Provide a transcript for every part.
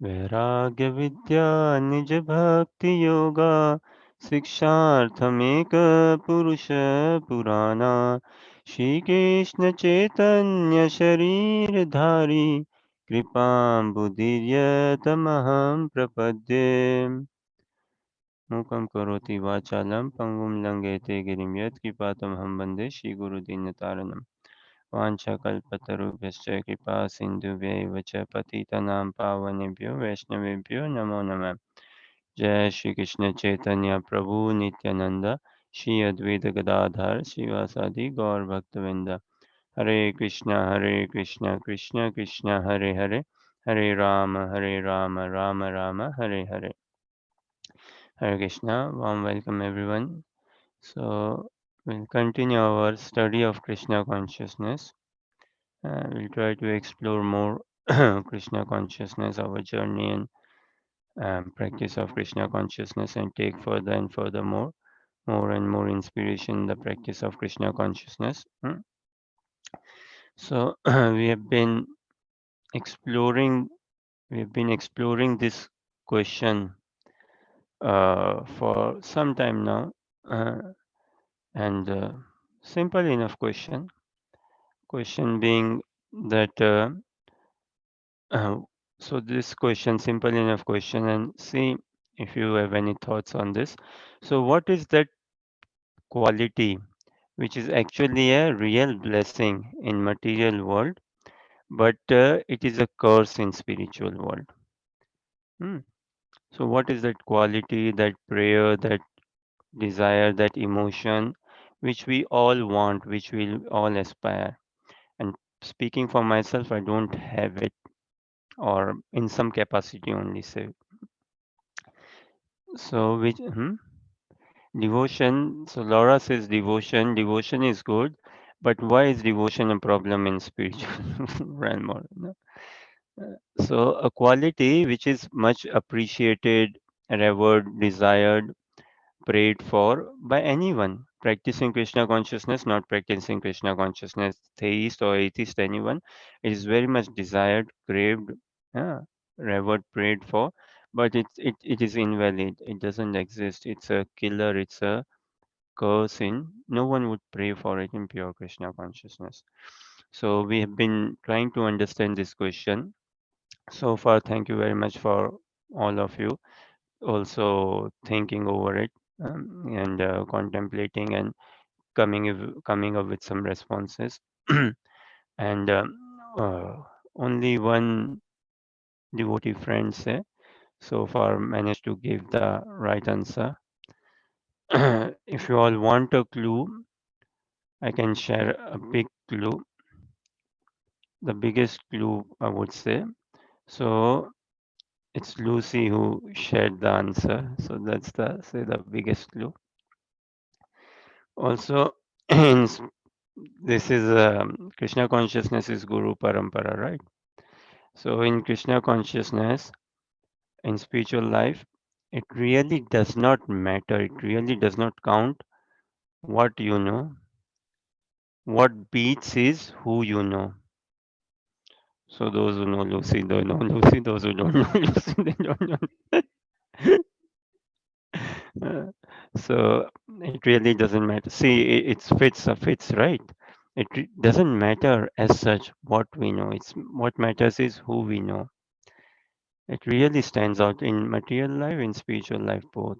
वैराग्य विद्या निज भक्ति योगा शिक्षार्थमेक पुरुष पुराना श्री कृष्ण चैतन्य शरीर धारी कृपां बुद्धिर्यतमहं प्रपद्ये मूकं करोति वाचालं पङ्गुं लङ्घयते गिरिं यत्कृपातमहं वन्दे श्रीगुरुदीनतारणम् वाञ्छाकल्पतरुभ्यश्च कृपा सिन्धुभ्यैव च पतितनां पावनेभ्यो वैष्णवेभ्यो नमो नमः। जय श्री कृष्ण चैतन्य प्रभु नित्यानंद श्री अद्वैत गदाधर श्रीवासादि गौर भक्तवृंद। हरे Krishna Krishna Krishna Hare Hare Hare Ram Ram Ram Hare Hare. Hare Krishna, warm welcome everyone. So we'll continue our study of Krishna consciousness. We'll try to explore more Krishna consciousness, our journey and practice of Krishna consciousness, and take further and furthermore more and more inspiration in the practice of Krishna consciousness. So exploring we have been exploring this question for some time now, uh, and simple enough question. Question being that uh, so this question, simple enough question, and see if you have any thoughts on this. So what is that quality which is actually a real blessing in material world, but it is a curse in spiritual world? Hmm. So what is that quality, that prayer, that desire, that emotion which we all want, which we all aspire? And speaking for myself, I don't have it, or in some capacity only. So which devotion? So Laura says devotion. Devotion is good, but why is devotion a problem in spiritual realm? Or, no? So a quality which is much appreciated, revered, desired, prayed for by anyone practicing Krishna consciousness, not practicing Krishna consciousness, theist or atheist, anyone. It is very much desired, craved, yeah, revered, prayed for, but it is invalid. It doesn't exist. It's a killer. It's a curse in. No one would pray for it in pure Krishna consciousness. So we have been trying to understand this question. So far, thank you very much for all of you also thinking over it, and contemplating and coming up with some responses. And only one devotee friend say so far managed to give the right answer. If you all want a clue, I can share a big clue, the biggest clue I would say. So it's Lucy who shared the answer. So that's the say the biggest clue. Also, in this is Krishna consciousness is Guru Parampara, right? So in Krishna consciousness, in spiritual life, it really does not matter. It really does not count what you know. What beats is who you know. So those who know Lucy, don't know Lucy. Those who don't know Lucy, they don't know. Uh, so it really doesn't matter. See, it fits a fits, right? Doesn't matter as such what we know. It's what matters is who we know. It really stands out in material life, in spiritual life, both.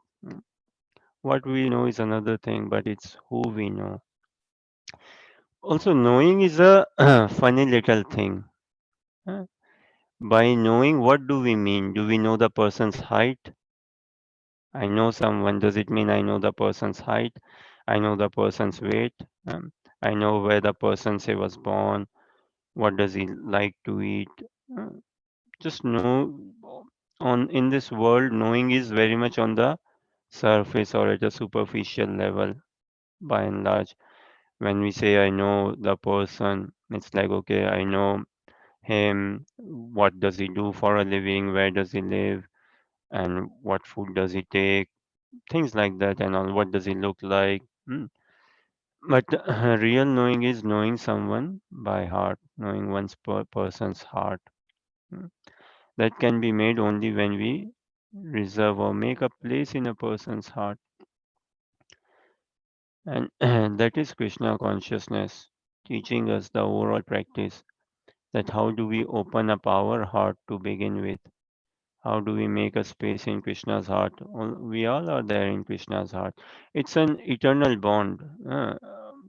What we know is another thing, but it's who we know. Also, knowing is a funny little thing. uh, By knowing, what do we mean? Do we know the person's height? I know someone. Does it mean I know the person's height? I know the person's weight. Um, I know where the person say was born. What does he like to eat? Uh, just know on in this world, knowing is very much on the surface or at a superficial level by and large. When we say I know the person, it's like okay, I know him. What does he do for a living? Where does he live? And what food does he take? Things like that and all. What does he look like? But real knowing is knowing someone by heart, knowing one's person's heart. Hmm. that can be made only when we reserve or make a place in a person's heart. And that is Krishna consciousness teaching us the overall practice, that how do we open up our heart to begin with? How do we make a space in Krishna's heart? We all are there in Krishna's heart. It's an eternal bond,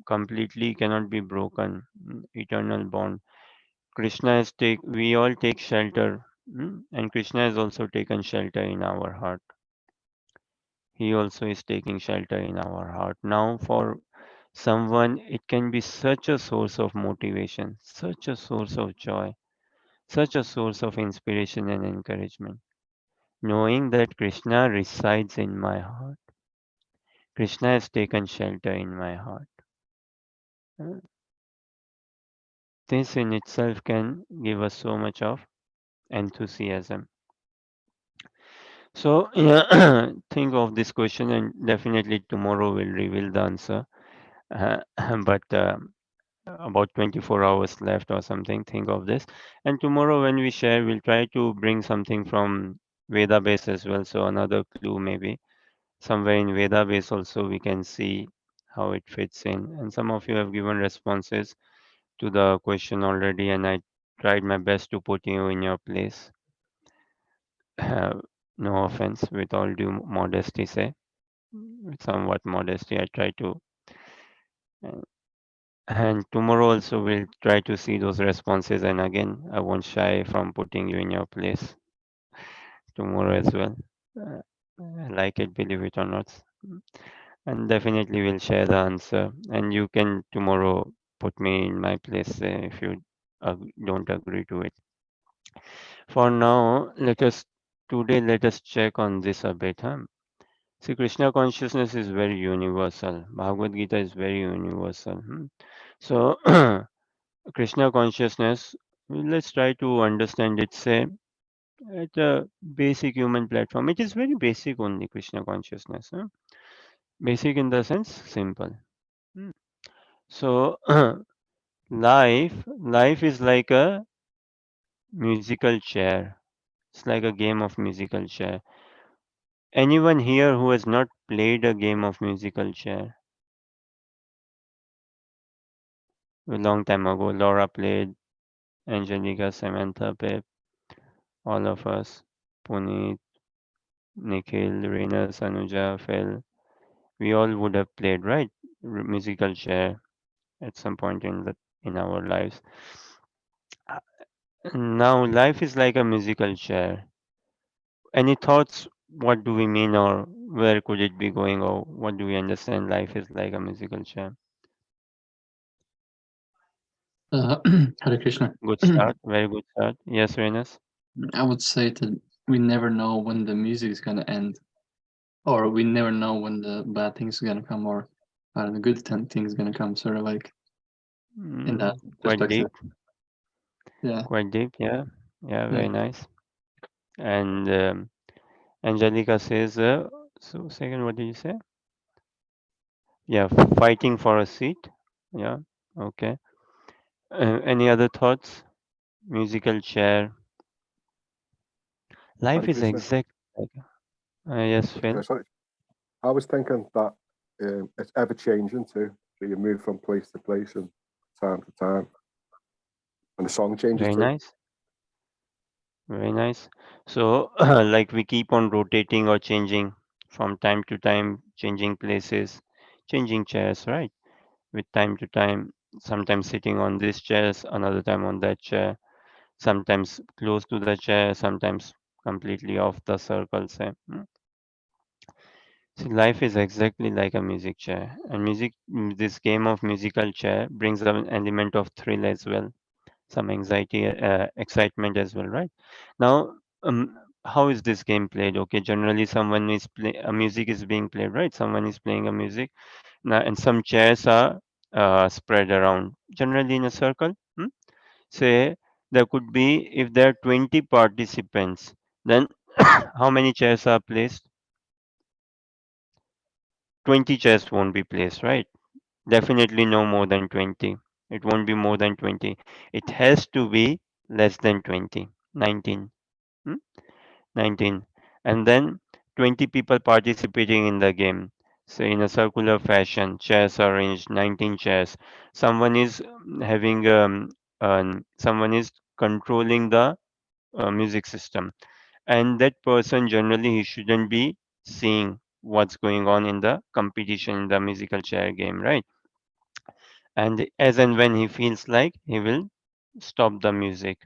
completely cannot be broken. Eternal bond. We all take shelter, and Krishna has also taken shelter in our heart. He also is taking shelter in our heart. Now, for someone, it can be such a source of motivation, such a source of joy, such a source of inspiration and encouragement, knowing that Krishna resides in my heart. Krishna has taken shelter in my heart. Uh, This in itself can give us so much of enthusiasm. So, yeah, think of this question, and definitely tomorrow will reveal the answer. Uh, but about 24 hours left or something, think of this. And tomorrow, when we share, we'll try to bring something from Veda base as well. So, another clue maybe. Somewhere in Veda base also, we can see how it fits in. And some of you have given responses to the question already, and I tried my best to put you in your place. No offense, with all due modesty, say, with somewhat modesty, I try to. uh, And tomorrow also we'll try to see those responses, and again, I won't shy from putting you in your place tomorrow as well. Uh, like it, believe it or not. And definitely we'll share the answer, and you can tomorrow put me in my place if you don't agree to it. For now, let us check on this a bit. Huh? See, Krishna consciousness is very universal. Bhagavad Gita is very universal. So, Krishna consciousness, let's try to understand it, say, at a basic human platform. It is very basic only, Krishna consciousness. Huh? Basic in the sense, simple. Hmm. So, life is like a musical chair. It's like a game of musical chair. Anyone here who has not played a game of musical chair? A long time ago, Laura played, Angelica, Samantha, Pep, all of us, Puneet, Nikhil, Reena, Sanuja, Phil. We all would have played, right? Musical chair at some point in our lives. Uh, Now life is like a musical chair. Any thoughts? What do we mean, or where could it be going, or what do we understand? Life is like a musical chair. Hare Krishna. Good start, very good start. Yes, Renas. I would say that we never know when the music is gonna end, or we never know when the bad things are gonna come, or the good things gonna come. Sort of like in that Quite deep, perspective. Yeah, quite deep. Yeah, yeah, yeah. very nice. And Angelica says, so second, what did you say? Yeah, fighting for a seat. Yeah, okay. Any other thoughts? Musical chair. Hare Life is Krishna. exact. Like, yes, Phil. Sorry. I was thinking that it's ever changing too. So you move from place to place and time to time, and the song changes Very too. nice. Very nice. So, like we keep on rotating or changing from time to time, changing places, changing chairs, right? With time to time, sometimes sitting on this chair, another time on that chair, sometimes close to the chair, sometimes completely off the circle, say. See, life is exactly like a music chair, and this game of musical chair brings up an element of thrill as well, some anxiety, excitement as well, right? Now, how is this game played? Okay, generally, a music is being played, right? Someone is playing a music now, and some chairs are spread around, generally in a circle. Say there could be, if there are 20 participants, then how many chairs are placed? 20 chairs won't be placed, right? Definitely no more than 20. It won't be more than 20. It has to be less than 20. 19. Hmm? 19. And then 20 people participating in the game. So in a circular fashion, chairs are arranged, 19 chairs. Someone is having someone is controlling the music system, and that person generally he shouldn't be seeing what's going on in the competition in the musical chair game, right? And as and when he feels like, he will stop the music.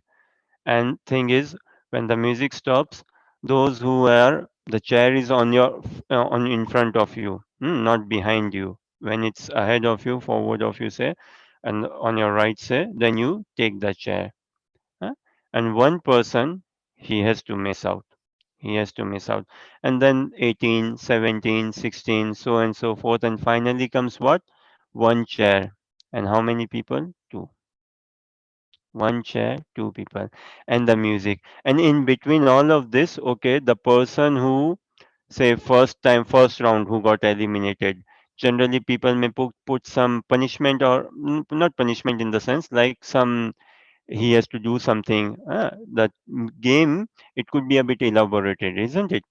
And thing is, when the music stops, those who are the chair is on your on in front of you, not behind you. When it's ahead of you, forward of you, say, and on your right, say, then you take the chair. Huh? And one person, he has to miss out. He has to miss out. And then 18, 17, 16, so and so forth. And finally comes what? One chair. And how many people? Two. One chair, two people. And the music. And in between all of this, okay, the person who, say, first round, who got eliminated, generally people may put some punishment, or not punishment in the sense, like some he has to do something. The game, it could be a bit elaborated, isn't it?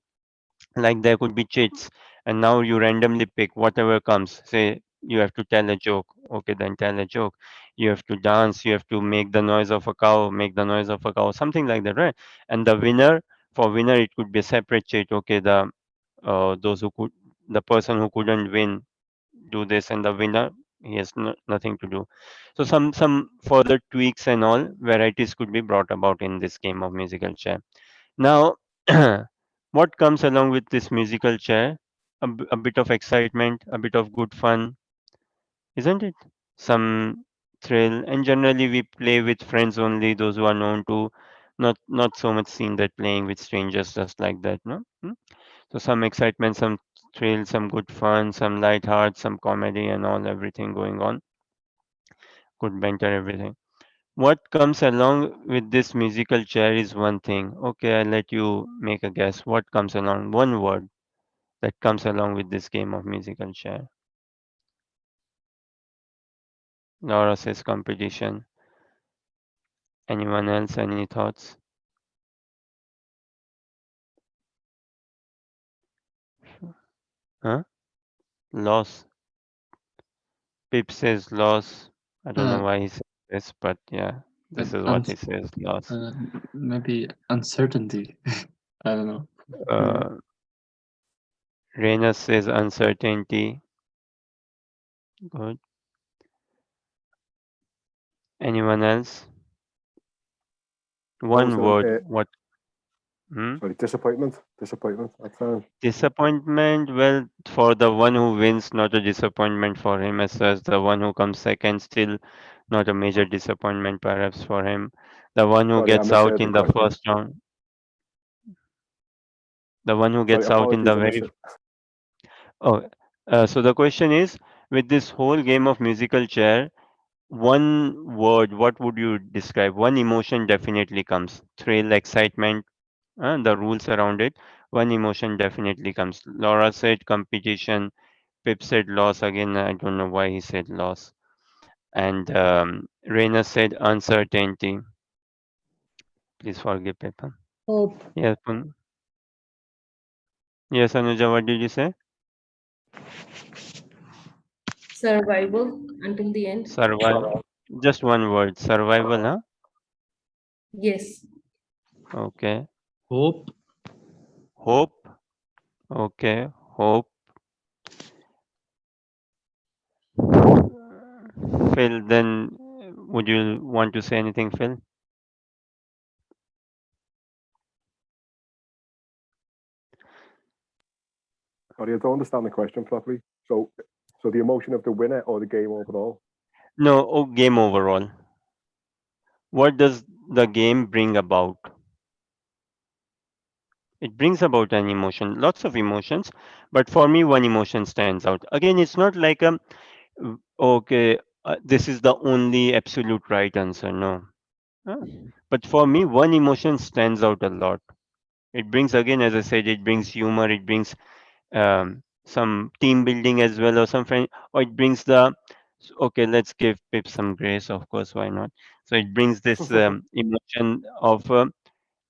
Like there could be cheats, and now you randomly pick whatever comes. Say you have to tell a joke. Okay, then tell a joke. You have to dance. You have to make the noise of a cow. Make the noise of a cow. Something like that, right? And the winner, for winner, it could be a separate cheat. Okay, the those who could, the person who couldn't win, do this, and the winner, he has nothing to do. So some further tweaks and all varieties could be brought about in this game of musical chair. Now, what comes along with this musical chair? A bit of excitement, a bit of good fun, isn't it? Some thrill, and generally we play with friends only, those who are known to, not so much seen that playing with strangers just like that, no? So some excitement, some thrill, some good fun, some light heart, some comedy and all, everything going on. Good banter, everything. What comes along with this musical chair is one thing. Okay, I'll let you make a guess. What comes along? One word that comes along with this game of musical chair. Laura says competition. Anyone else? Any thoughts? Huh? Loss. Pip says loss. I don't know Uh, why he says this, but yeah, this but is what he says. Loss. uh, maybe uncertainty. I don't know. Maybe. Uh, Reina says uncertainty. Good. Anyone else? One Frozen. word. What? Hmm? Sorry, disappointment. Disappointment. That sounds. Disappointment. Well, for the one who wins, not a disappointment for him as such. The one who comes second, still not a major disappointment perhaps for him. The one who Sorry, I gets out misheard the in the question. first round. The one who Sorry, gets out in apologies. the I very. misheard. Oh, so the question is, with this whole game of musical chair, one word, what would you describe? One emotion definitely comes. Thrill, excitement, the rules around it. One emotion definitely comes. Laura said competition. Pip said loss. Again, I don't know why he said loss. And Reina said uncertainty. Please forgive Pip. Huh? Hope. Yes, yes, Anuja, what did you say? Survival until the end. Survival. Just one word. Survival, huh? Yes. Okay. Hope. Hope. Okay. Hope. Phil, then would you want to say anything, Phil? Sorry, I don't understand the question properly. So the emotion of the winner or the game overall? No, oh, game overall. What does the game bring about? It brings about an emotion, lots of emotions, but for me, one emotion stands out. Again, it's not like okay, this is the only absolute right answer. No. Huh? But for me, one emotion stands out a lot. It brings, again, as I said, it brings humor, it brings some team building as well, or some friend, or it brings the, okay, let's give Pip some grace, of course, why not? So it brings this emotion of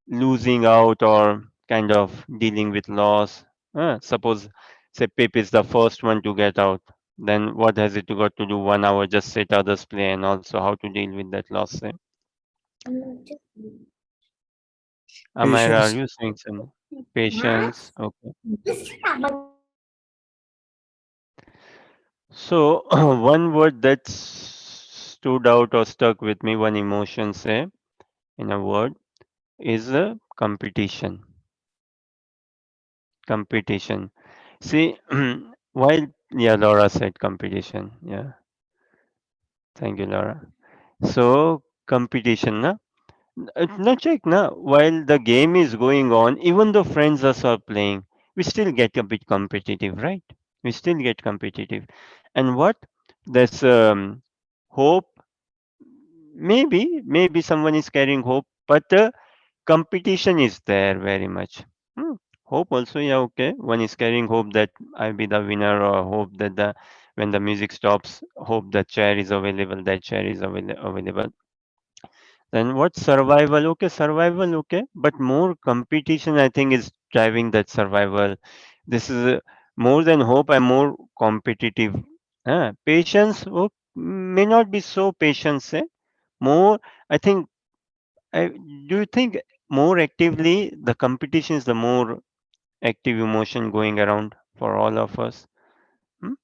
losing out or kind of dealing with loss. Suppose, say, Pip is the first one to get out. Then what has it got to do 1 hour? Just sit others play, and also how to deal with that loss. Say, Amira, are Patience. you saying some patience? Okay. So one word that stood out or stuck with me, one emotion, say, in a word, is competition. Competition. See, while yeah, Laura said competition. Yeah, thank you, Laura. So competition, na? No, check, na? While the game is going on, even though friends are playing, we still get a bit competitive, right? We still get competitive, and what? There's hope. Maybe someone is carrying hope, but competition is there very much. Hmm. Hope also, yeah, okay. One is carrying hope that I'll be the winner, or hope that the when the music stops, hope the chair is available, that chair is available. Then what? Survival, okay, survival, okay. But more competition, I think, is driving that survival. This is more than hope. I'm more competitive. Patience, oh, may not be so patience. More, I think. Do you think more actively the competition is the more active emotion going around for all of us? Hmm?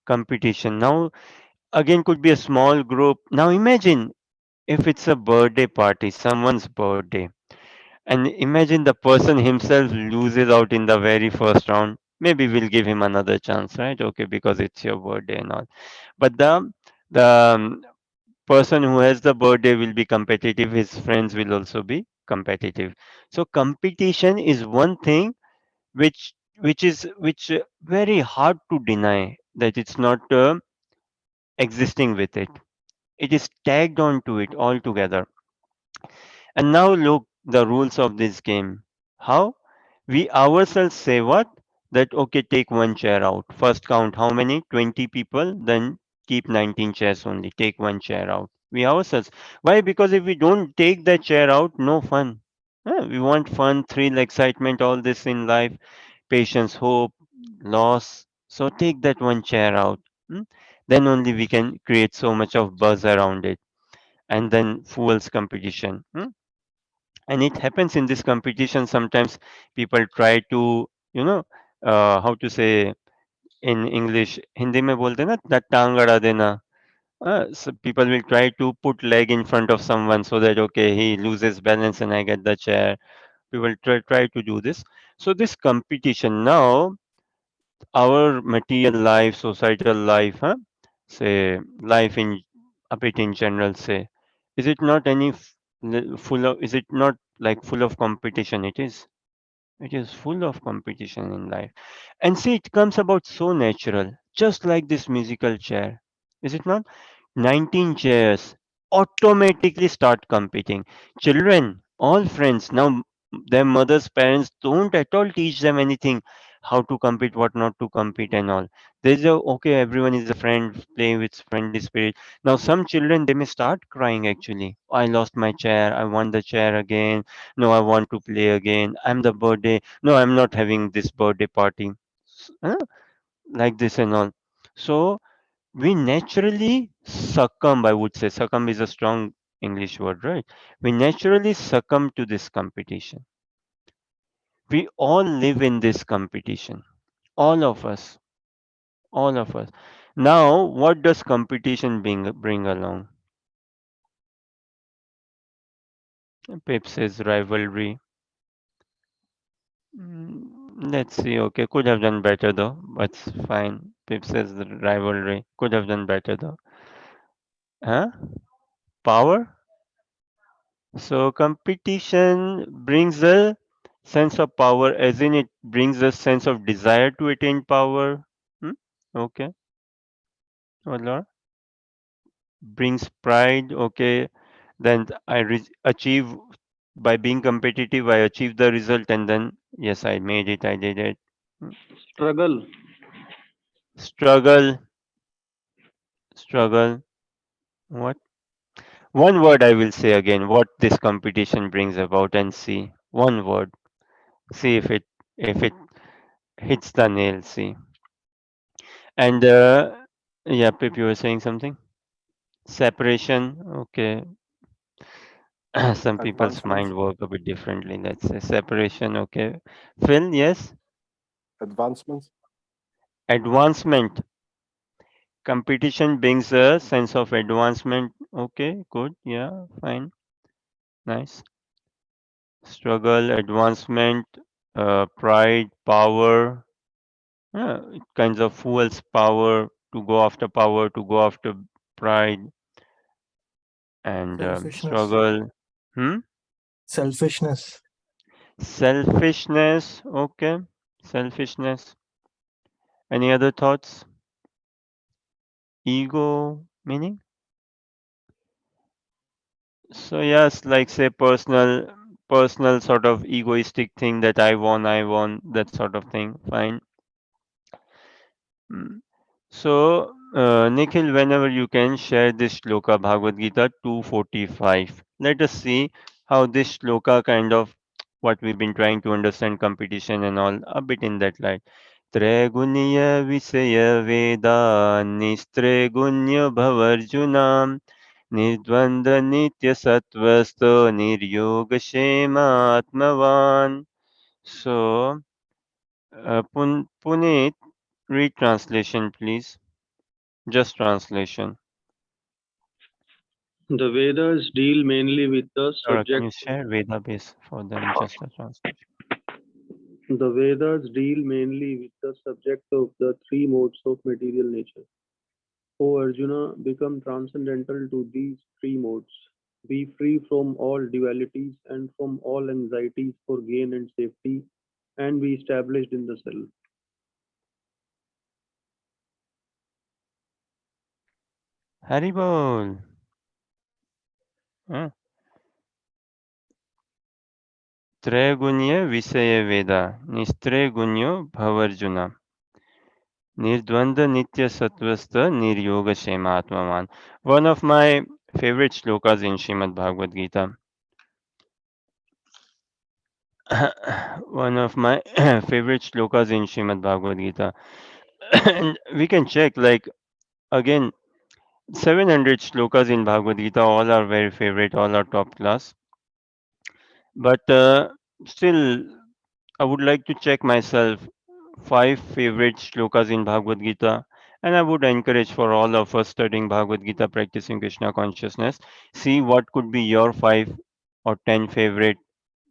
Competition now again could be a small group. Now imagine if it's a birthday party, someone's birthday, and imagine the person himself loses out in the very first round. Maybe we'll give him another chance, right? Okay, because it's your birthday and all. But the person who has the birthday will be competitive, his friends will also be competitive. So competition is one thing which very hard to deny that it's not existing with it. It is tagged onto it altogether. And now look the rules of this game. How? We ourselves say what? That okay, take one chair out. First count how many? 20 people, then keep 19 chairs only. Take one chair out. We ourselves. Why? Because if we don't take that chair out, no fun. We want fun, thrill, excitement, all this in life, patience, hope, loss. So take that one chair out. Hmm? Then only we can create so much of buzz around it, and then fuels competition. And it happens in this competition sometimes people try to, you know, how to say in English, Hindi में बोलते ना that टांग अड़ा देना. So people will try to put leg in front of someone so that okay he loses balance and I get the chair. People try to do this. So this competition now, our material life, societal life, say life in a bit in general, say, is it not any full of? Is it not like full of competition? It is full of competition in life. And see, it comes about so natural, just like this musical chair. Is it not? 19 chairs automatically start competing. Children, all friends, now their mothers, parents don't at all teach them anything how to compete, what not to compete, and all. There's a okay, everyone is a friend, play with friendly spirit. Now, some children they may start crying actually. I lost my chair, I want the chair again. No, I want to play again. I'm the birthday. No, I'm not having this birthday party. Like this and all. So, we naturally succumb, I would say. Succumb is a strong English word, right? We naturally succumb to this competition. We all live in this competition. All of us. All of us. Now, what does competition bring along? Pip says rivalry. Let's see. Okay, could have done better though, but fine. Pip says the rivalry. Could have done better though. Huh? Power? So competition brings a sense of power, as in it brings a sense of desire to attain power. Hmm? Okay. Or brings pride. Okay. Then achieve by being competitive. I achieve the result, and then yes, I made it. I did it. Hmm. Struggle. Struggle. Struggle. What? One word I will say again. What this competition brings about, and see. One word. See if it hits the nail. See. And yeah, Pip, you were saying something. Separation. Okay. Some people's Advancement. mind work a bit differently. Let's say separation. Okay. Phil, yes. Advancement. Advancement. Competition brings a sense of advancement. Okay, good. Yeah, fine. Nice. Struggle, advancement, pride, power. Yeah, it kinds of fuels power, to go after pride and Selfishness. struggle. Hmm? Selfishness. Selfishness. Okay. Selfishness. Any other thoughts? Ego meaning? So yes, like say personal sort of egoistic thing that I want, that sort of thing. Fine. Mm. So Nikhil, whenever you can share this shloka Bhagavad Gita 245. Let us see how this shloka kind of what we've been trying to understand competition and all a bit in that light. Trigunya Visaya Veda Nistrigunya Bhavarjuna Nidvanda Nitya Sattvasto Niryoga Shema Atmavan. So, Puneet, read translation, please. Just translation. The Vedas deal mainly with the Laura, can subject. you share Veda base for them? Just a translation. The Vedas deal mainly with the subject of the three modes of material nature. O Arjuna, become transcendental to these three modes. Be free from all dualities and from all anxieties for gain and safety, and be established in the self. Haribol. Huh? Trigunya Visaya Veda. Nistregunyo Bhavarjuna. Nirdvanda Nitya Sattvasta Niryoga Shema Atmavan. One of my favorite shlokas in Srimad Bhagavad Gita. One of my favorite shlokas in Srimad Bhagavad Gita. And we can check, like, again, 700 shlokas in Bhagavad Gita, all are very favorite, all are top class. But still, I would like to check myself five favorite shlokas in Bhagavad Gita. And I would encourage for all of us studying Bhagavad Gita, practicing Krishna consciousness, see what could be your five or 10 favorite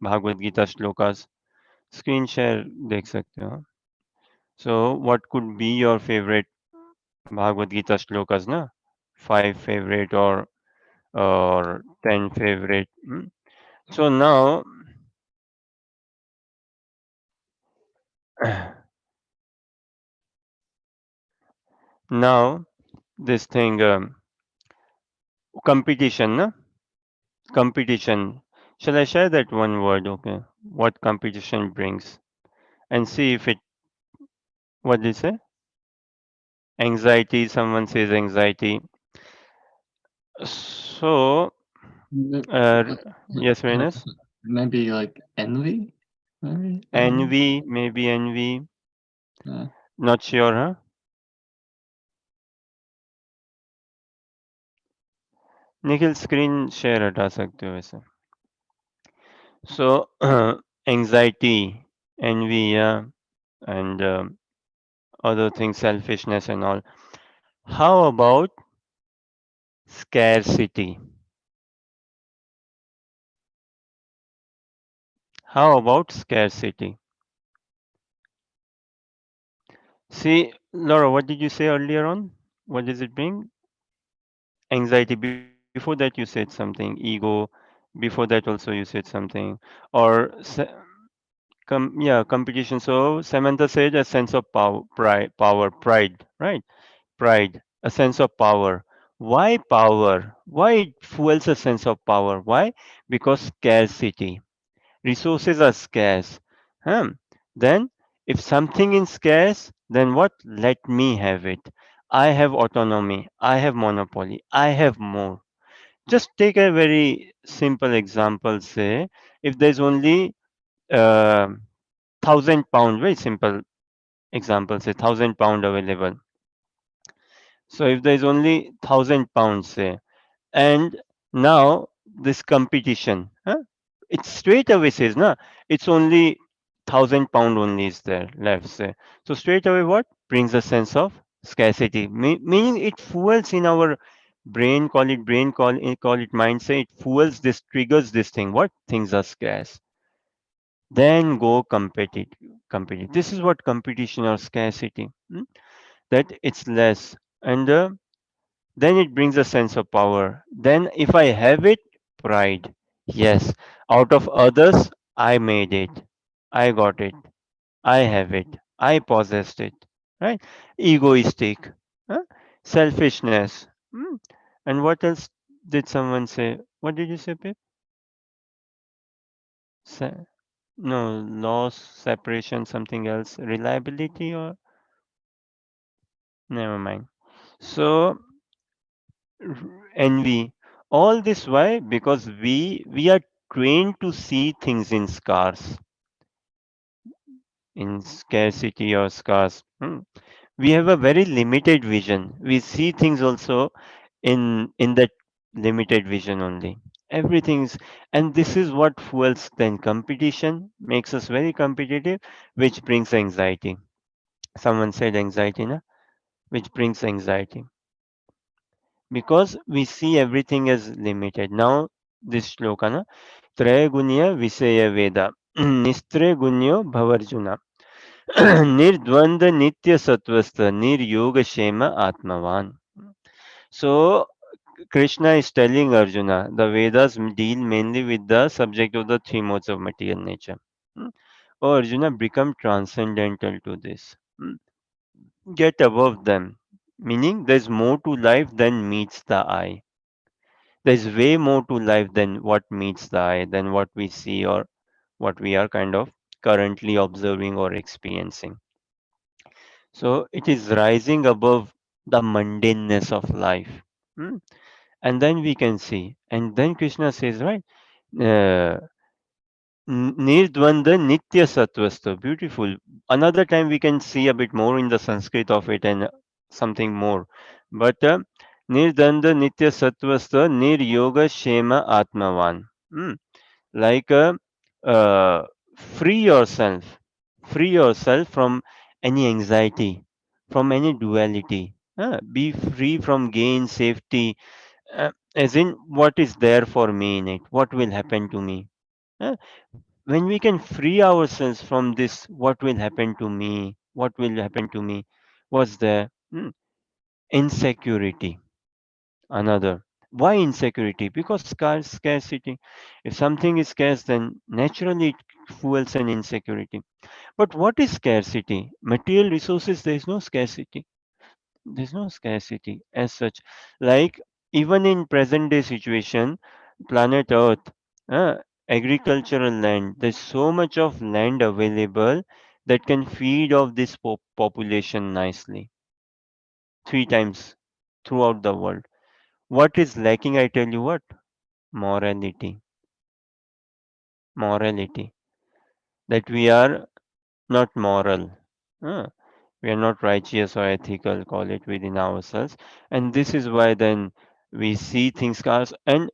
Bhagavad Gita shlokas. Screen share देख सकते हो. So, what could be your favorite Bhagavad Gita shlokas, na? Five favorite or 10 favorite. Hmm? So now this thing competition, na? Competition. Shall I share that one word? Okay. What competition brings, and see if it. What did you say? Anxiety. Someone says anxiety. So, Maybe, uh, yes, Venus. maybe like envy? Maybe? I don't know. Envy, maybe envy. Yeah. Not sure, huh? Nikhil screen share हटा सकते हो वैसे. So, anxiety, envy, yeah, and other things, selfishness and all. How about scarcity? How about scarcity? See, Laura, what did you say earlier on? What does it bring? Anxiety. Before that, you said something. Ego. Before that, also, you said something. Or, yeah, competition. So, Samantha said a sense of pride, right? Pride, a sense of power. Why power? Why it fuels a sense of power? Why? Because scarcity. Resources are scarce. Hmm. Then, if something is scarce, then what? Let me have it. I have autonomy. I have monopoly. I have more. Just take a very simple example. Say, if there's only uh, 1,000 pound, very simple example, say 1,000 pound available. So if there is only 1,000 pounds, say, and now this competition, huh? It straight away says, na, it's only 1,000 pound only is there left, say. So straight away what brings a sense of scarcity, meaning it fuels in our brain, call it mindset, it fuels this, triggers this thing, what things are scarce. Then go compete. This is what competition or scarcity, that it's less. And then it brings a sense of power. Then, if I have it, pride. Yes, out of others, I made it. I got it. I have it. I possessed it. Right? Egoistic. Huh? Selfishness. And what else did someone say? What did you say, Pip? Se- no, loss, separation, something else. Reliability or? Never mind. So, envy, all this why? Because we are trained to see things in scars, in scarcity or scars. We have a very limited vision. We see things also in that limited vision only. Everything's, and this is what fuels then competition, makes us very competitive, which brings anxiety. Someone said anxiety, na? Which brings anxiety, because we see everything as limited. Now, this shloka, na? Trayaguniya Visaya Veda. Nistraygunyo Bhavarjuna. Nirdvanda Nitya Satvastha Niryoga Shema Atmavan. So, Krishna is telling Arjuna, the Vedas deal mainly with the subject of the three modes of material nature. Hmm. Oh, Arjuna, become transcendental to this. Get above them. Meaning, there's more to life than meets the eye. There's way more to life than what meets the eye, than what we see or what we are kind of currently observing or experiencing. So it is rising above the mundaneness of life. Hmm? And then we can see. And then Krishna says, right? Uh, Nirdvanda Nitya Sattvastu. Beautiful. Another time we can see a bit more in the Sanskrit of it and something more. But Nirdvanda Nitya Sattvastu Nir Yoga Shema Atmavan. Like uh, free yourself, free yourself from any anxiety, from any duality. Be free from gain, safety, as in what is there for me in it, what will happen to me. Uh, when we can free ourselves from this, what will happen to me, what will happen to me, what's there? Insecurity, another. Why insecurity? Because scarcity. If something is scarce, then naturally it fuels an insecurity. But what is scarcity? Material resources, there is no scarcity. There's no scarcity as such. Like even in present day situation, planet Earth, uh, agricultural land, there's so much of land available that can feed off this population nicely, three times throughout the world. What is lacking? I tell you what, morality. Morality. That we are not moral. Uh, we are not righteous or ethical, call it within ourselves. And this is why then we see things cars. And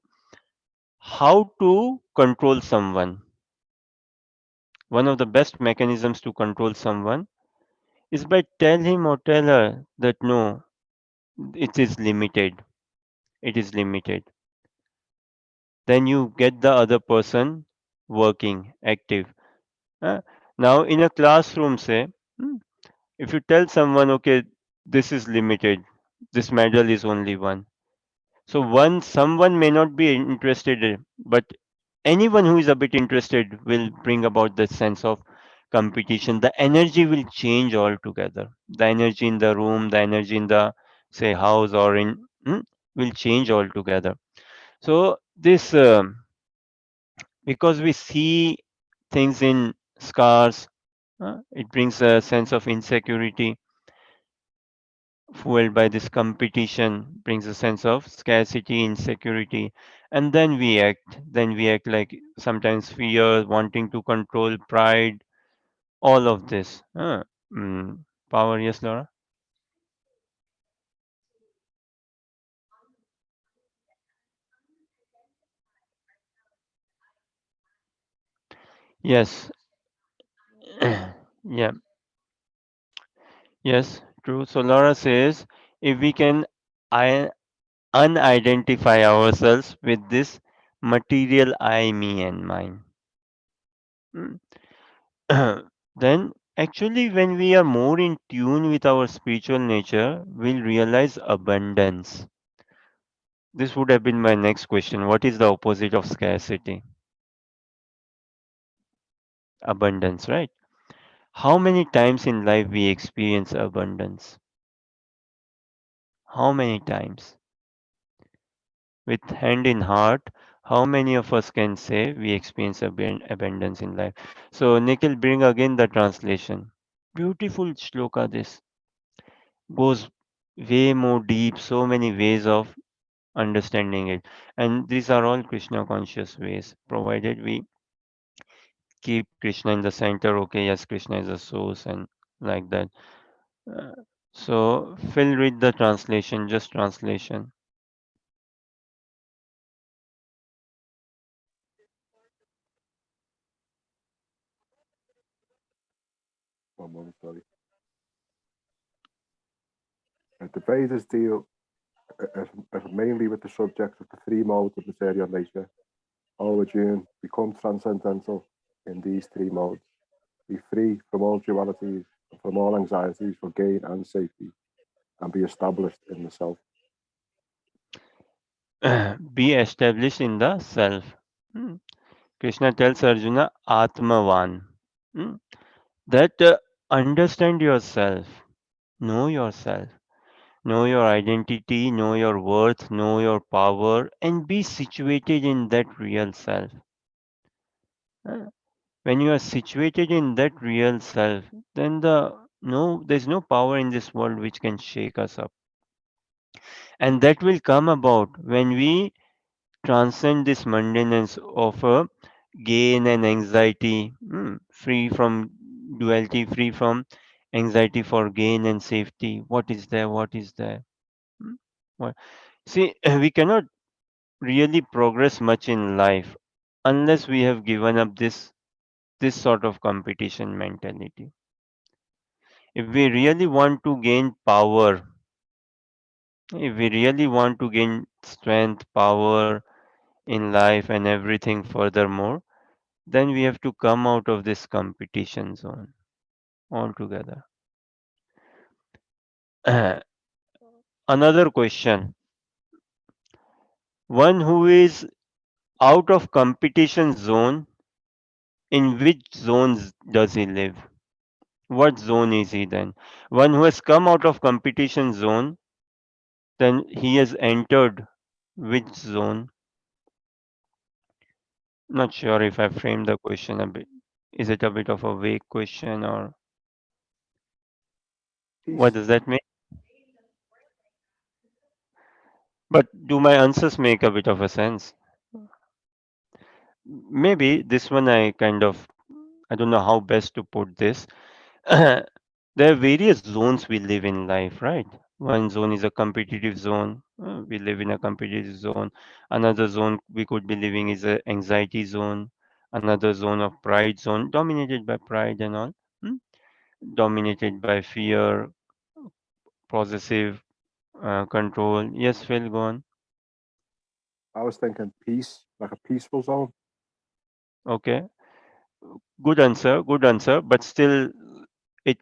how to control someone. One of the best mechanisms to control someone is by tell him or tell her that no, it is limited. It is limited. Then you get the other person working, active. Uh, Now in a classroom, say, hmm, if you tell someone, okay, this is limited, this medal is only one. So one someone may not be interested, but anyone who is a bit interested will bring about the sense of competition. The energy will change altogether. The energy in the room, the energy in the say house or in will change altogether. So this because we see things in scars, it brings a sense of insecurity fueled by this competition, brings a sense of scarcity, insecurity, and then we act like sometimes fear, wanting to control, pride, all of this. Power, yes, Laura? Yes. Yeah. Yes, true. So Laura says if we can I unidentify ourselves with this material I, me, and mine, mm, then actually, when we are more in tune with our spiritual nature, we'll realize abundance. This would have been my next question. What is the opposite of scarcity? Abundance, right? How many times in life we experience abundance? How many times? With hand in heart, how many of us can say we experience abundance in life? So, Nikhil, bring again the translation. Beautiful shloka, this goes way more deep, so many ways of understanding it. And these are all Krishna conscious ways, provided we keep Krishna in the center. Okay, yes, Krishna is the source, and like that. Uh, so, Phil, read the translation, just translation. One moment, sorry. The Vedas deal mainly with the subject of the three modes of material nature. O Arjuna, become transcendental in these three modes. Be free from all dualities and from all anxieties for gain and safety, and be established in the self. Be established in the self. Hmm. Krishna tells Arjuna, Atmavan, hmm, that understand yourself, know yourself, know your identity, know your worth, know your power, and be situated in that real self. Uh, When you are situated in that real self, then there's no power in this world which can shake us up, and that will come about when we transcend this mundaneness of gain and anxiety, free from duality, free from anxiety for gain and safety. What is there? What is there? Hmm? What? See, we cannot really progress much in life unless we have given up this sort of competition mentality. If we really want to gain power, if we really want to gain strength, power in life and everything furthermore, then we have to come out of this competition zone altogether. Another question. One who is out of competition zone, in which zones does he live? What zone is he then? One who has come out of competition zone, then he has entered which zone? Not sure if I framed the question a bit. Is it a bit of a vague question or what Peace. does that mean? But do my answers make a bit of a sense? Maybe this one I don't know how best to put this. There are various zones we live in life, right? One zone is a competitive zone. We live in a competitive zone. Another zone we could be living is a anxiety zone. Another zone of pride zone, dominated by pride and all. hmm, Dominated by fear, possessive control. Yes, Phil, go on. I was thinking peace, like a peaceful zone. Okay, good answer. But still, it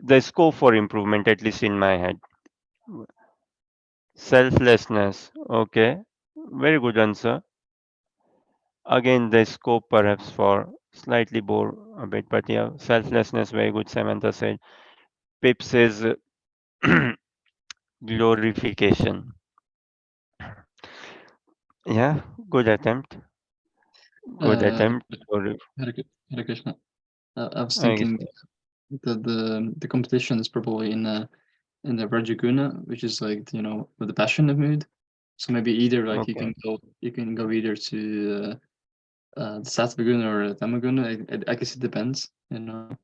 there's scope for improvement, at least in my head. Selflessness. Okay. Very good answer. Again, there's scope perhaps for slightly more a bit, but yeah, selflessness. Very good. Samantha said. Pip says glorification. Yeah, good attempt. Good Uh, attempt. Hare Krishna. I was I guess. thinking that the competition is probably in the Rajaguna, which is like with the passionate mood, So maybe either like Okay. you can go either to the Sattvagun or Tamagun. I guess it depends, you know.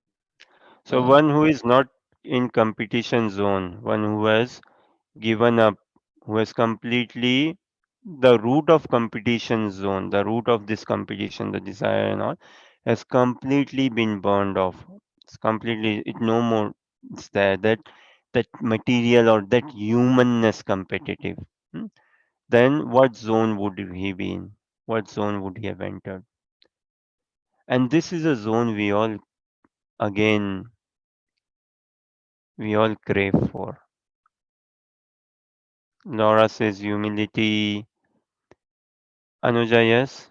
So one who is not in competition zone, one who has given up, who has completely the root of competition zone, the root of this competition, the desire and all, has completely been burned off. It's completely it no more it's there that material or that humanness competitive. Hmm? Then what zone would he be in? What zone would he have entered? And this is a zone again we all crave for. Laura says humility. Anuja, yes.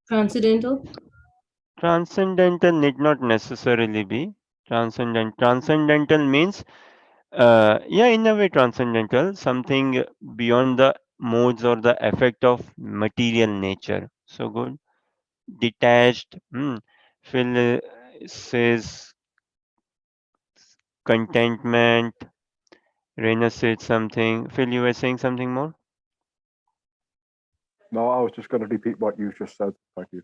Transcendental. Transcendental need not necessarily be transcendent. Transcendental means, yeah, in a way, transcendental, something beyond the modes or the effect of material nature. So good. Detached. Phil says contentment. Reina said something. Phil, you were saying something more? No, I was just going to repeat what you just said. Thank you.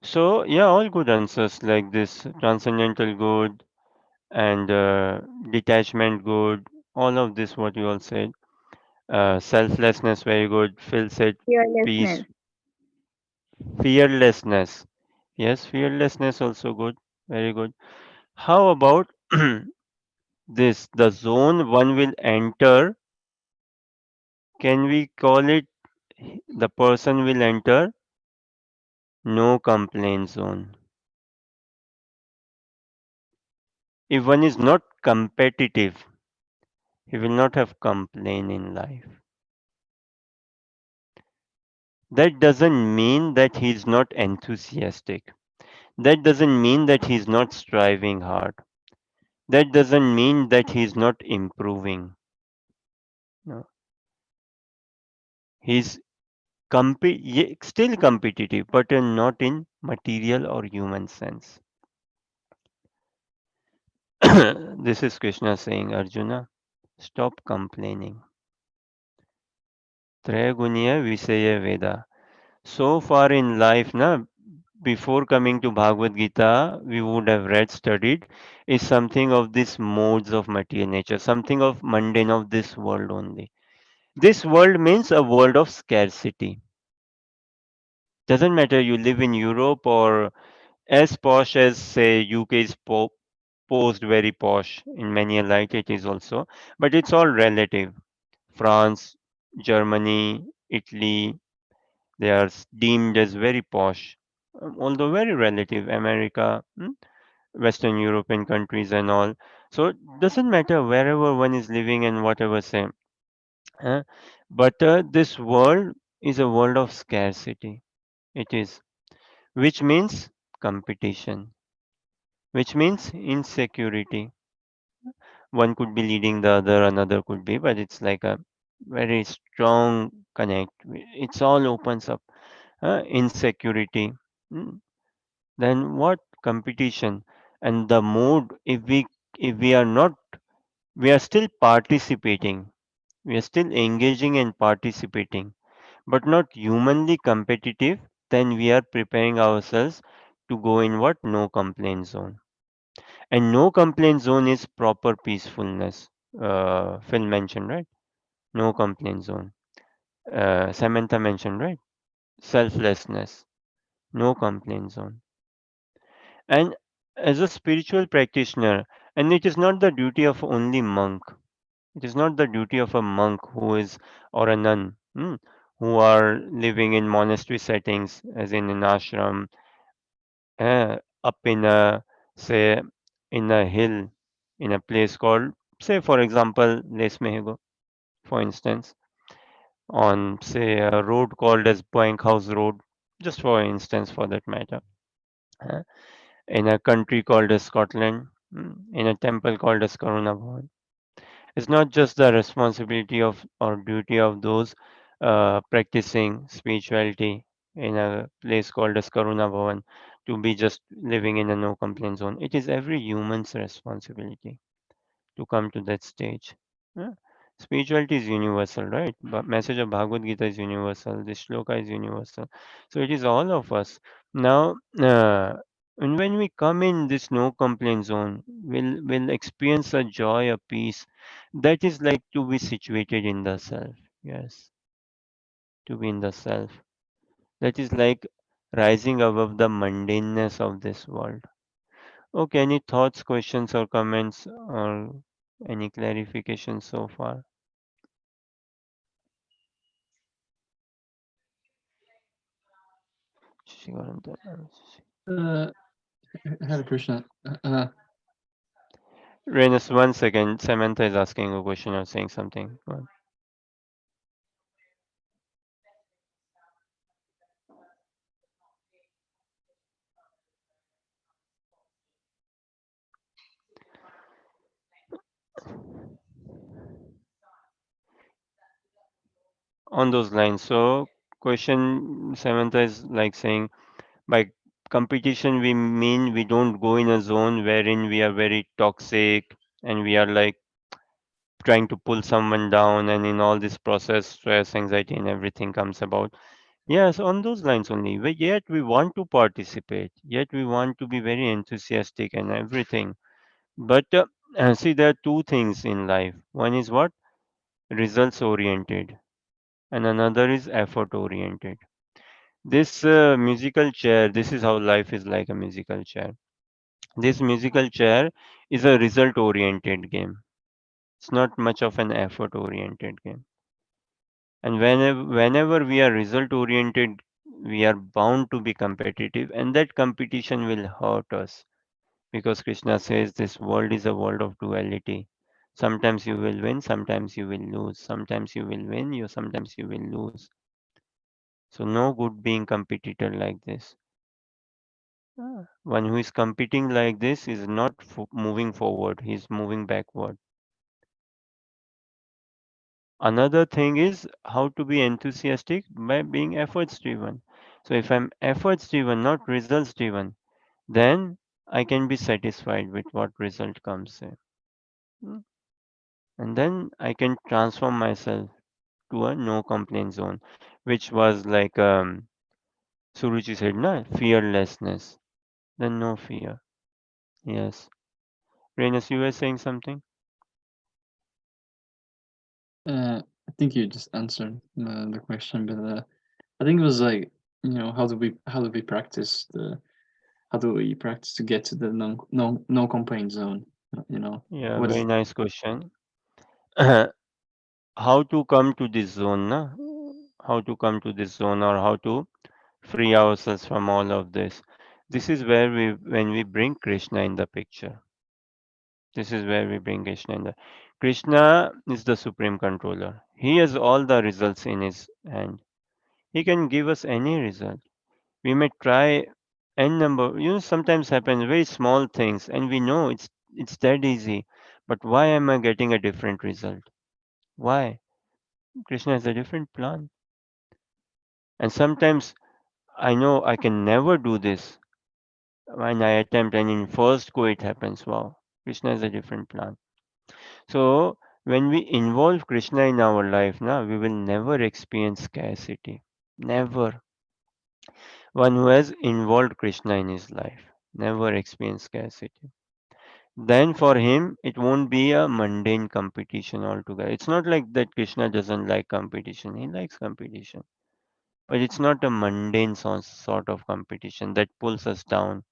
So, yeah, all good answers like this transcendental good and detachment good, all of this, what you all said. Selflessness, very good. Phil said peace, Fearlessness. fearlessness. Yes, fearlessness also good, very good. How about this? The zone one will enter, can we call it the person will enter no complaint zone? If one is not competitive, he will not have complaint in life. That doesn't mean that he is not enthusiastic. That doesn't mean that he's not striving hard. That doesn't mean that he's not improving. No. He's still competitive, but not in material or human sense. This is Krishna saying, Arjuna, stop complaining. Trayaguniya Visaya Veda. So far in life, before coming to Bhagavad Gita, we would have read, studied, is something of this modes of material nature, something of mundane of this world only. This world means a world of scarcity. Doesn't matter you live in Europe or as posh as say UK is posed very posh in many a light it is also, but it's all relative. France, Germany, Italy, they are deemed as very posh, although very relative. America, Western European countries and all. So it doesn't matter wherever one is living and whatever say. uh, but this world is a world of scarcity. It is, which means competition, which means insecurity. One could be leading the other, another could be, but it's like a very strong connect. It's all opens up insecurity. Mm. Then what competition and the mood? If we are not, we are still participating. We are still engaging and participating, but not humanly competitive. Then we are preparing ourselves to go in what no complaint zone. And no complaint zone is proper peacefulness. Phil mentioned right. No complaint zone. Samantha mentioned right. Selflessness. No complaint zone. And as a spiritual practitioner, and it is not the duty of only monk. It is not the duty of a monk who is or a nun who are living in monastery settings, as in an ashram, up in a say in a hill, in a place called say for example Les Mehego, for instance, on say a road called as Boink House Road, just for instance for that matter, uh, in a country called as Scotland, in a temple called as Karuna Bhavan. It's not just the responsibility of or duty of those practicing spirituality in a place called as Karuna Bhavan to be just living in a no complaint zone. It is every human's responsibility to come to that stage. Yeah. Spirituality is universal, right? But message of Bhagavad Gita is universal. This shloka is universal. So it is all of us. Now, and when we come in this no complaint zone, we'll experience a joy, a peace. That is like to be situated in the self. Yes, to be in the self. That is like rising above the mundaneness of this world. Okay, any thoughts, questions, or comments, or any clarification so far? Uh, Hare Krishna. Renus, 1 second. Samantha is asking a question or saying something. Go on. On those lines. So, question Samantha is like saying by competition we mean we don't go in a zone wherein we are very toxic and we are like trying to pull someone down, and in all this process stress, anxiety, and everything comes about. Yes, on those lines only. But yet we want to participate, yet we want to be very enthusiastic and everything. But see, there are two things in life. One is what? Results oriented, and another is effort oriented. This musical chair, this is how life is like a musical chair. This musical chair is a result oriented game. It's not much of an effort oriented game. And whenever we are result oriented, we are bound to be competitive, and that competition will hurt us because Krishna says this world is a world of duality. Sometimes you will win, sometimes you will lose. Sometimes you will win, sometimes you will lose. So no good being competitor like this. One who is competing like this is not moving forward, he's moving backward. Another thing is how to be enthusiastic by being efforts driven. So if I'm efforts driven, not results driven, then I can be satisfied with what result comes in. Mm. And then I can transform myself to a no complaint zone, which was like Suruchi said, na, fearlessness. Then no fear. Yes. Renas, you were saying something? I think you just answered the question, but I think it was like, how do we practice to get to the no complaint zone? Yeah, What very is nice question. How to come to this zone, na? How to come to this zone or how to free ourselves from all of this. This is where when we bring Krishna in the picture. This is where we bring Krishna in the. Krishna is the supreme controller. He has all the results in his hand. He can give us any result. We may try n number. Sometimes happen very small things, and we know it's that easy. But why am I getting a different result? Why? Krishna has a different plan. And sometimes I know I can never do this when I attempt, and in first go it happens. Wow, Krishna has a different plan. So when we involve Krishna in our life, now we will never experience scarcity. Never. One who has involved Krishna in his life never experience scarcity. Then for him, it won't be a mundane competition altogether. It's not like that Krishna doesn't like competition. He likes competition. But it's not a mundane sort of competition that pulls us down,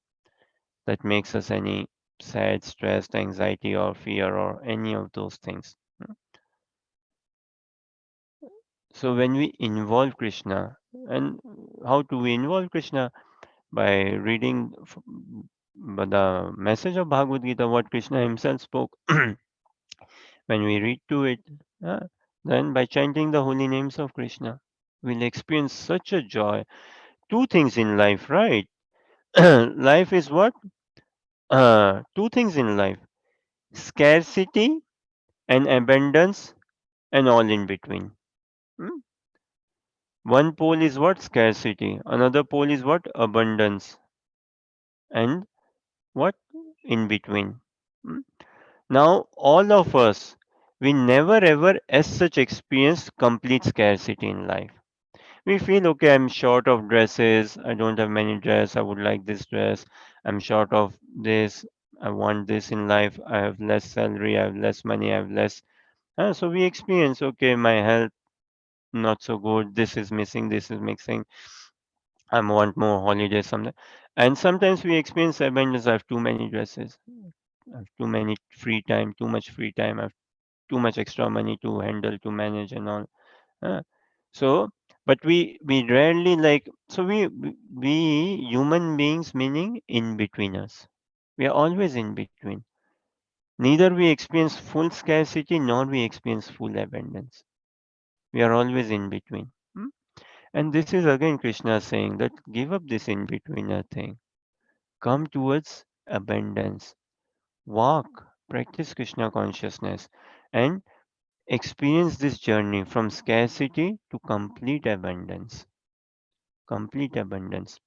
that makes us any sad, stressed, anxiety, or fear, or any of those things. So when we involve Krishna, and how do we involve Krishna? By reading the message of Bhagavad Gita, what Krishna himself spoke. When we read to it, uh, then by chanting the holy names of Krishna, we'll experience such a joy. Two things in life, right? Life is what? Two things in life: scarcity and abundance, and all in between. Hmm? One pole is what? Scarcity. Another pole is what? Abundance. And what? In between. Hmm? Now, all of us, We never ever as such experience complete scarcity in life. We feel okay, I'm short of dresses, I don't have many dresses, I would like this dress, I'm short of this, I want this in life, I have less salary, I have less money, I have less. So we experience okay, my health not so good, this is missing, this is missing, I want more holidays, something. And sometimes we experience abundance, I have too many dresses, I have too many free time, too much free time, I have too much extra money to handle, to manage and all. Uh, so, but we rarely like, so we human beings meaning in betweeners. We are always in between. Neither we experience full scarcity nor we experience full abundance. We are always in between. And this is again Krishna saying that give up this in betweener thing. Come towards abundance. Walk, practice Krishna consciousness, and experience this journey from scarcity to complete abundance. Complete abundance.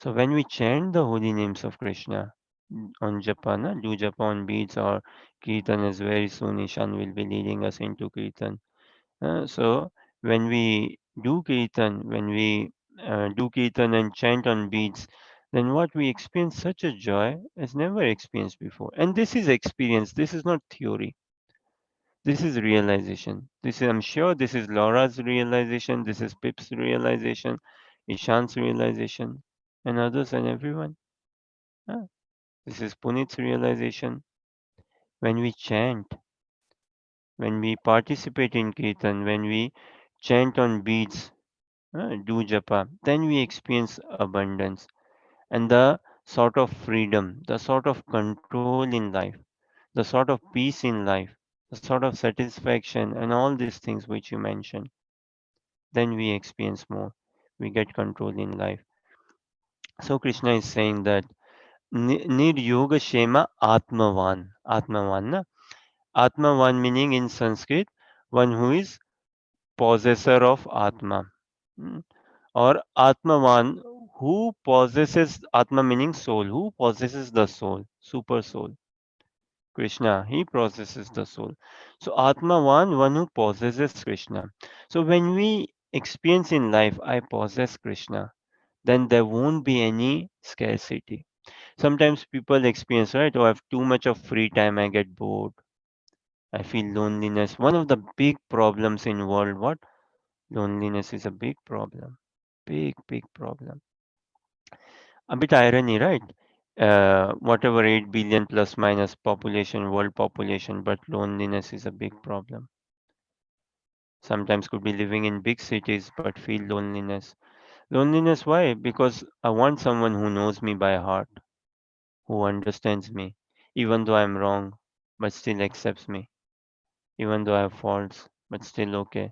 So when we chant the holy names of Krishna on japa, na, do japa on beads or kirtan, as very soon Ishan will be leading us into kirtan. So when we do kirtan, when we do kirtan and chant on beads, then what we experience such a joy as never experienced before. And this is experience. This is not theory. This is realization. This is, I'm sure this is Laura's realization. This is Pip's realization, Ishan's realization, and others and everyone. Ah, this is Punit's realization. When we chant, when we participate in kirtan, when we chant on beads, do japa, then we experience abundance and the sort of freedom, the sort of control in life, the sort of peace in life, the sort of satisfaction, and all these things which you mentioned. Then we experience more. We get control in life. So Krishna is saying that Nir Yoga Shema Atmavan. Atmavan, na? Atmavan meaning in Sanskrit, one who is possessor of Atma. Hmm. Or Atmavan, who possesses Atma meaning soul, who possesses the soul, super soul. Krishna, he possesses the soul. So Atmavan, one who possesses Krishna. So when we experience in life, I possess Krishna, then there won't be any scarcity. Sometimes people experience, right? Oh, I have too much of free time, I get bored. I feel loneliness. One of the big problems in world, what? Loneliness is a big problem. Big problem. A bit irony, right? Whatever 8 billion plus minus population, world population, but loneliness is a big problem. Sometimes could be living in big cities but feel loneliness. Loneliness, why? Because I want someone who knows me by heart, who understands me, even though I'm wrong, but still accepts me, even though I have faults, but still okay,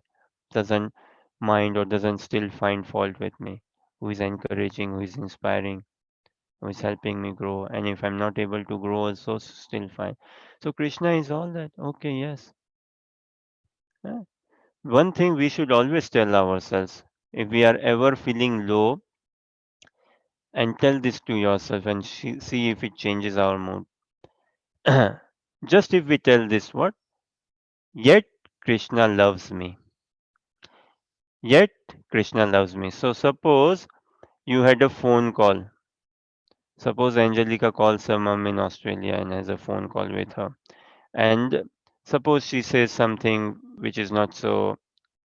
doesn't mind or doesn't still find fault with me, who is encouraging, who is inspiring, who is helping me grow. And if I'm not able to grow, also still fine. So Krishna is all that. Okay, yes. Yeah. One thing we should always tell ourselves if we are ever feeling low, and tell this to yourself and see if it changes our mood. Just if we tell this, what? Yet Krishna loves me. Yet Krishna loves me. So suppose you had a phone call. Suppose Angelica calls her mom in Australia and has a phone call with her. And suppose she says something which is not so,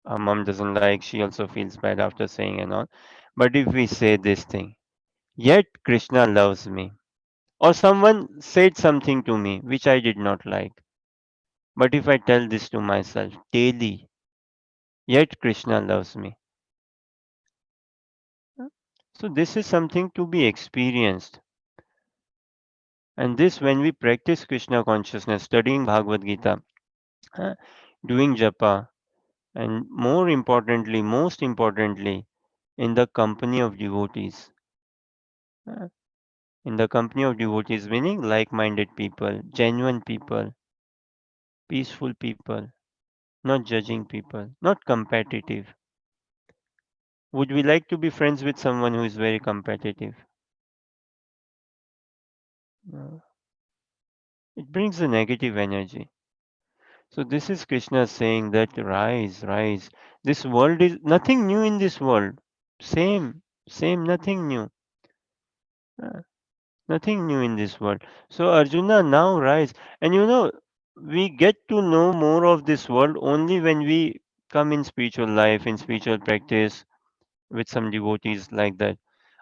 her mom doesn't like, she also feels bad after saying and all. But if we say this thing, yet Krishna loves me, or someone said something to me which I did not like, but if I tell this to myself daily, yet Krishna loves me. So this is something to be experienced. And this, when we practice Krishna consciousness, studying Bhagavad Gita, uh, doing japa, and more importantly, most importantly, in the company of devotees. Uh, in the company of devotees, meaning like minded people, genuine people, peaceful people, not judging people, not competitive. Would we like to be friends with someone who is very competitive? No. It brings a negative energy. So this is Krishna saying that rise, rise. This world is nothing new in this world. Same, nothing new. Uh, Nothing new in this world. So Arjuna now rise. And we get to know more of this world only when we come in spiritual life, in spiritual practice with some devotees like that.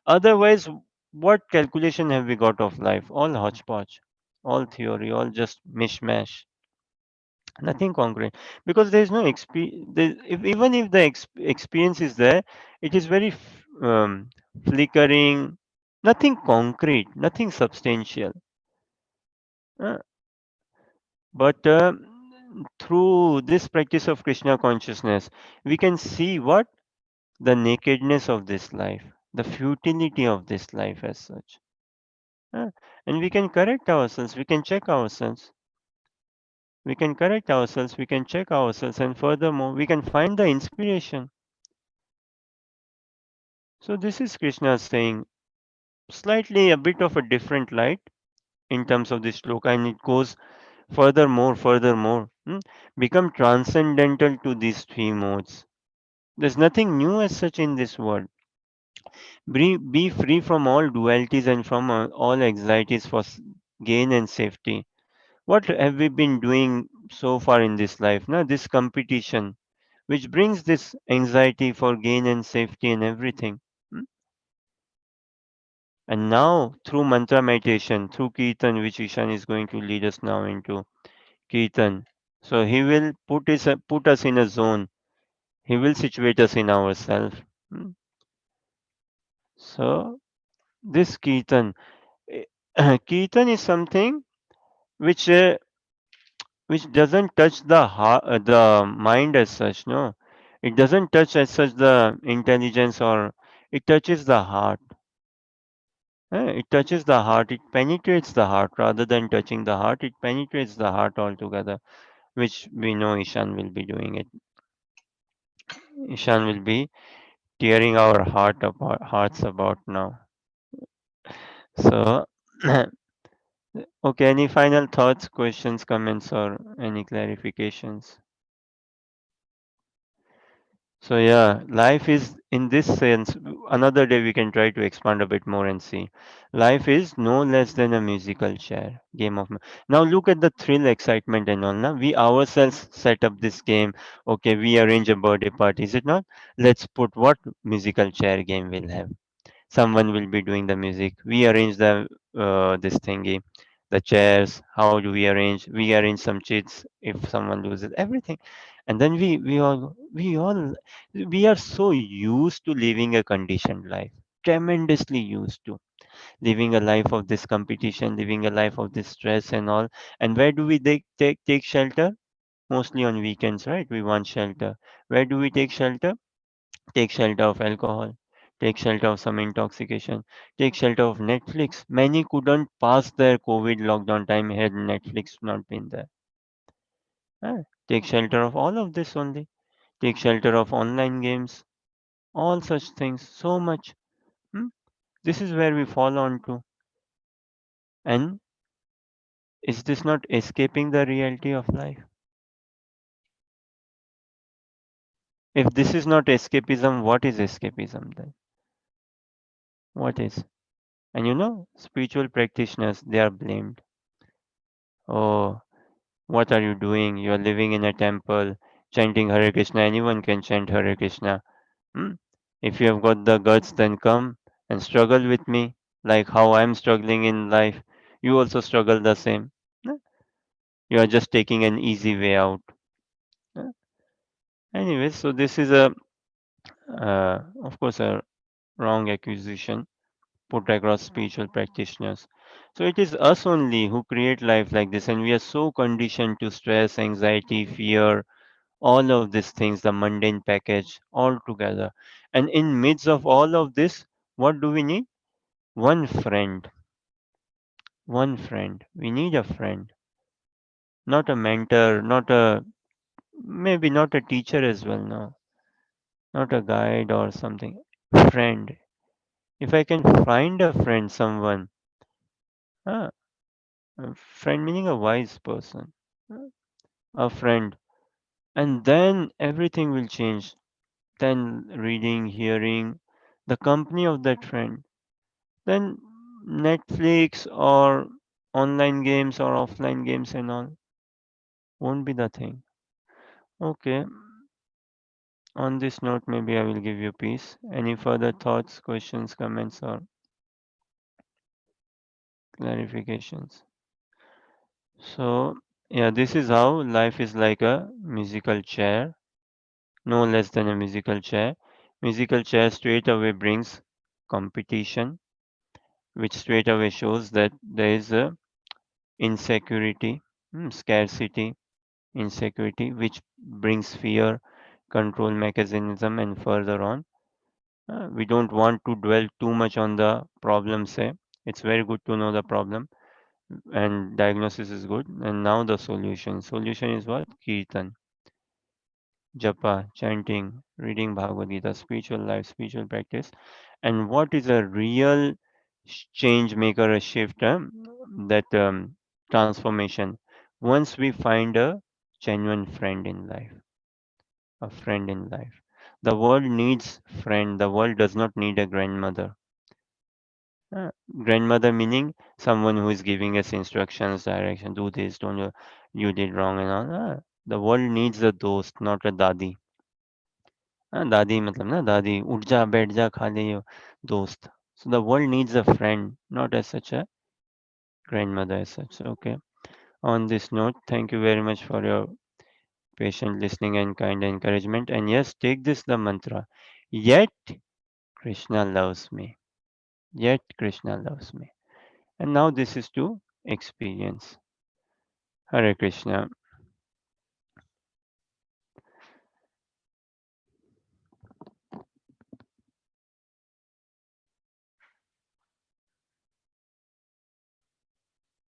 Otherwise, what calculation have we got of life? All hodgepodge, all theory, all just mishmash. Nothing concrete because there is no experience. Even if the experience is there, it is very flickering, nothing concrete, nothing substantial. Uh, but through this practice of Krishna consciousness, we can see what the nakedness of this life, the futility of this life as such. Uh, and we can correct ourselves, we can check ourselves. We can correct ourselves, we can check ourselves, and furthermore, we can find the inspiration. So this is Krishna saying slightly a bit of a different light in terms of this shloka, and it goes furthermore, become transcendental to these three modes. There's nothing new as such in this world. Be free from all dualities and from all anxieties for gain and safety. What have we been doing so far in this life? Now, this competition, which brings this anxiety for gain and safety and everything. Hmm? And now, through mantra meditation, through Kirtan, which Ishan is going to lead us now into Kirtan. So he will put us in a zone. He will situate us in ourself. Hmm. So this Kirtan, eh, Kirtan is something which uh, which doesn't touch the mind as such. No, it doesn't touch as such the intelligence, or it touches the heart. It touches the heart. It penetrates the heart rather than touching the heart. It penetrates the heart altogether, which we know Ishan will be doing it. Ishan will be tearing our hearts about now. So, okay, any final thoughts, questions, comments, or any clarifications? So, yeah, life is in this sense, another day we can try to expand a bit more and see. Life is no less than a musical chair, game of. Now, look at the thrill, excitement, and all. Now, we ourselves set up this game. Okay, we arrange a birthday party, is it not? Let's put what musical chair game we'll have. Someone will be doing the music. We arrange the this thingy, the chairs. How do we arrange? We arrange some cheats if someone loses everything, and then we are so used to living a conditioned life, tremendously used to living a life of this competition, living a life of this stress and all. And where do we take shelter? Mostly on weekends, right? We want shelter. Where do we take shelter? Take shelter of alcohol, take shelter of some intoxication, take shelter of Netflix. Many couldn't pass their COVID lockdown time had Netflix not been there. Take shelter of all of this only. Take shelter of online games, all such things, so much. Hmm? This is where we fall on to. And is this not escaping the reality of life? If this is not escapism, what is escapism then? What is? And spiritual practitioners, they are blamed. Oh, what are you doing? You are living in a temple, chanting Hare Krishna. Anyone can chant Hare Krishna. Hmm? If you have got the guts, then come and struggle with me, like how I'm struggling in life. You also struggle the same. Hmm? You are just taking an easy way out. Hmm? Anyway, so this is of course, a wrong accusation put across spiritual practitioners. So it is us only who create life like this, and we are so conditioned to stress, anxiety, fear, all of these things, the mundane package all together. And in midst of all of this, what do we need? One friend. One friend. We need a friend, not a mentor, not a maybe not a teacher as well. No, not a guide or something. Friend. If I can find a friend, someone, ah, a friend meaning a wise person. Ah, a friend, and then everything will change. Then reading, hearing, the company of that friend. Then Netflix or online games or offline games and all won't be the thing. Okay, on this note, maybe I will give you peace. Any further thoughts, questions, comments, or clarifications? So, yeah, this is how life is like a musical chair, no less than a musical chair. Musical chair straight away brings competition, which straight away shows that there is a insecurity, scarcity, insecurity, which brings fear, control mechanism, and further on. We don't want to dwell too much on the problem, say. It's very good to know the problem, and diagnosis is good. And now the solution. Solution is what? Kirtan, japa, chanting, reading Bhagavad Gita, spiritual life, spiritual practice. And what is a real change maker, a shift, that transformation? Once we find a genuine friend in life, a friend in life. The world needs friend. The world does not need a grandmother. Uh, Grandmother meaning someone who is giving us instructions, direction, do this, don't you, you did wrong and all. The world needs a dost, not a dadi. दादी मतलब ना दादी उठ जा बैठ जा खा ले ये दोस्त. So the world needs a friend, not as such a grandmother as such. Okay. On this note, thank you very much for your patient listening and kind encouragement. And yes, take this the mantra. Yet Krishna loves me. Yet Krishna loves me. And now this is to experience. Hare Krishna.